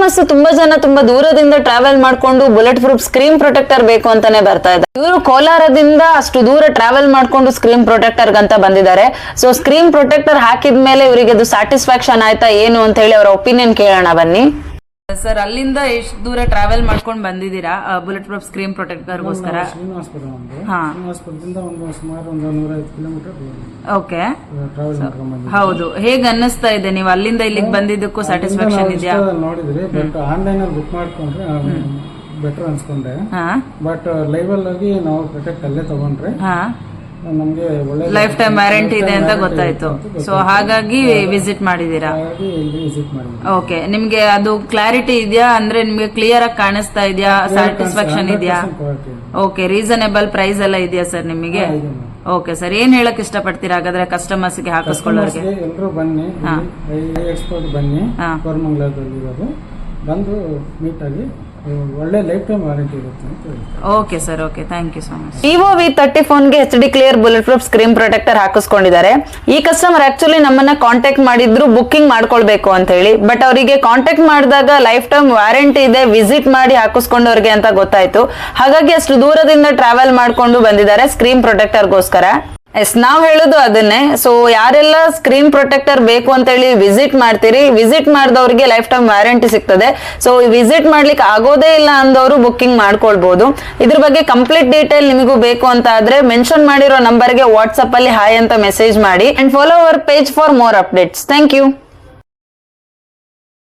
Customers ತುಂಬಾ ಜನ ತುಂಬಾ ದೂರದಿಂದ ಟ್ರಾವೆಲ್ ಮಾಡ್ಕೊಂಡು ಬುಲೆಟ್ ಪ್ರೂಫ್ ಸ್ಕ್ರೀನ್ ಪ್ರೊಟೆಕ್ಟರ್ ಬೇಕು ಅಂತಾನೆ ಬರ್ತಾ ಇದ್ದಾರೆ. ಇವರು ಕೋಲಾರದಿಂದ ಅಷ್ಟು ದೂರ ಟ್ರಾವೆಲ್ ಮಾಡ್ಕೊಂಡು ಸ್ಕ್ರೀನ್ ಪ್ರೊಟೆಕ್ಟರ್ ಅಂತ ಬಂದಿದ್ದಾರೆ. ಸೊ ಸ್ಕ್ರೀನ್ ಪ್ರೊಟೆಕ್ಟರ್ ಹಾಕಿದ್ಮೇಲೆ ಇವರಿಗೆ ಅದು ಸ್ಯಾಟಿಸ್ಫ್ಯಾಕ್ಷನ್ ಆಯ್ತಾ ಏನು ಅಂತ ಹೇಳಿ ಅವರ ಒಪಿನಿಯನ್ ಕೇಳೋಣ ಬನ್ನಿ. ಸರ್, ಅಲ್ಲಿಂದ ಎಷ್ಟು ದೂರ ಟ್ರಾವೆಲ್ ಮಾಡ್ಕೊಂಡು ಬಂದಿದ್ದೀರಾ ಬುಲೆಟ್ ಪ್ರೂಫ್ ಸ್ಕ್ರೀನ್ ಪ್ರೊಟೆಕ್ಟರ್ಗೋಸ್ಕರ? ಓಕೆ, ಹೌದು. ಹೇಗ್ ಅನ್ನಿಸ್ತಾ ಇದೆ ನೀವು ಅಲ್ಲಿಂದ ಇಲ್ಲಿಗೆ ಬಂದಿದ್ದಕ್ಕೂ ಸ್ಯಾಟಿಸ್ಫ್ಯಾಕ್ಷನ್ ಇದೆಯಾ? ನೋಡಿದ್ರಿ, ಬಟ್ ಆನ್ಲೈನ್ ಅಲ್ಲಿ ಬುಕ್ ಮಾಡ್ಕೊಂಡ್ರೆ ಬೆಟರ್ ಅನ್ಸ್ಕೊಂಡೆ. ಬಟ್ ಲೈವ್ ಅಲ್ಲಿ ನಾವು ಪ್ರೊಟೆಕ್ಟ್ ಅಲ್ಲೇ ತಗೊಂಡ್ರೆ ನಮ್ಗೆ ಒಳ್ಳೆ ಲೈಫ್ ಟೈಮ್ ವ್ಯಾರಂಟಿ ಇದೆ ಅಂತ ಗೊತ್ತಾಯ್ತು. ಸೊ ಹಾಗಾಗಿ ವಿಸಿಟ್ ಮಾಡಿದೀರಾ? ಓಕೆ, ನಿಮ್ಗೆ ಅದು ಕ್ಲಾರಿಟಿ ಇದೆಯಾ? ಅಂದ್ರೆ ನಿಮ್ಗೆ ಕ್ಲಿಯರ್ ಆಗಿ ಕಾಣಿಸ್ತಾ ಇದೆಯಾ? ಸ್ಯಾಟಿಸ್ಫ್ಯಾಕ್ಷನ್ ಇದೆಯಾ? ಓಕೆ, ರೀಸನೇಬಲ್ ಪ್ರೈಸ್ ಎಲ್ಲ ಇದೆಯಾ ಸರ್ ನಿಮಗೆ? ಓಕೆ ಸರ್, ಏನ್ ಹೇಳಕ್ ಇಷ್ಟಪಡ್ತೀರಾ ಹಾಗಾದ್ರೆ ಕಸ್ಟಮರ್ಸ್ ಗೆ ಹಾಕಿಸ್ಕೊಳ್ಳೋರಿಗೆ? ಎಲ್ಲರೂ ಬನ್ನಿ, ಎಕ್ಸ್ಪೋರ್ಟ್ ಬನ್ನಿ, ಕೋರಮಂಗಲದಲ್ಲಿ ಇರೋದು, ಬಂದು ಮೀಟ್ ಆಗಿ ಒಳ್ಳೆ ಲೈಫ್ ಟೈಮ್ ವಾರಂಟಿ ಇರುತ್ತೆ ಅಂತ ಹೇಳಿ. Okay sir, okay, thank you so much. Vivo V30 ಫೋನ್ಗೆ HD clear bullet proof screen protector ಹಾಕಿಸ್ಕೊಂಡಿದ್ದಾರೆ. ಈ ಕಸ್ಟಮರ್ ಆಕ್ಚುಲಿ ನಮ್ಮನ್ನ ಕಾಂಟ್ಯಾಕ್ಟ್ ಮಾಡಿದ್ರು ಬುಕ್ಕಿಂಗ್ ಮಾಡ್ಕೊಳ್ಬೇಕು ಅಂತ ಹೇಳಿ. ಬಟ್ ಅವರಿಗೆ ಕಾಂಟ್ಯಾಕ್ಟ್ ಮಾಡಿದಾಗ ಲೈಫ್ ಟೈಮ್ ವ್ಯಾರಂಟಿ ಇದೆ, ವಿಸಿಟ್ ಮಾಡಿ ಹಾಕಿಸ್ಕೊಂಡವ್ರಿಗೆ ಅಂತ ಗೊತ್ತಾಯ್ತು. ಹಾಗಾಗಿ ಅಷ್ಟು ದೂರದಿಂದ ಟ್ರಾವೆಲ್ ಮಾಡ್ಕೊಂಡು ಬಂದಿದ್ದಾರೆ ಸ್ಕ್ರೀನ್ ಪ್ರೊಟೆಕ್ಟರ್ಗೋಸ್ಕರ. ನಾವ್ ಹೇಳುದು ಅದನ್ನೇ. ಸೊ ಯಾರೆಲ್ಲ ಸ್ಕ್ರೀನ್ ಪ್ರೊಟೆಕ್ಟರ್ ಬೇಕು ಅಂತ ಹೇಳಿ ವಿಸಿಟ್ ಮಾಡ್ತೀರಿ, ವಿಸಿಟ್ ಮಾಡಿದವ್ರಿಗೆ ಲೈಫ್ ಟೈಮ್ ವ್ಯಾರಂಟಿ ಸಿಗ್ತದೆ. ಸೊ ವಿಸಿಟ್ ಮಾಡ್ಲಿಕ್ಕೆ ಆಗೋದೇ ಇಲ್ಲ ಅಂದವರು ಬುಕ್ಕಿಂಗ್ ಮಾಡ್ಕೊಳ್ಬಹುದು. ಇದ್ರ ಬಗ್ಗೆ ಕಂಪ್ಲೀಟ್ ಡೀಟೇಲ್ ನಿಮಗೂ ಬೇಕು ಅಂತ ಆದ್ರೆ ಮೆನ್ಷನ್ ಮಾಡಿರೋ ನಂಬರ್ಗೆ ವಾಟ್ಸ್ಆಪ್ ಅಲ್ಲಿ ಹಾಯ್ ಅಂತ ಮೆಸೇಜ್ ಮಾಡಿ and follow our page for more updates. Thank you.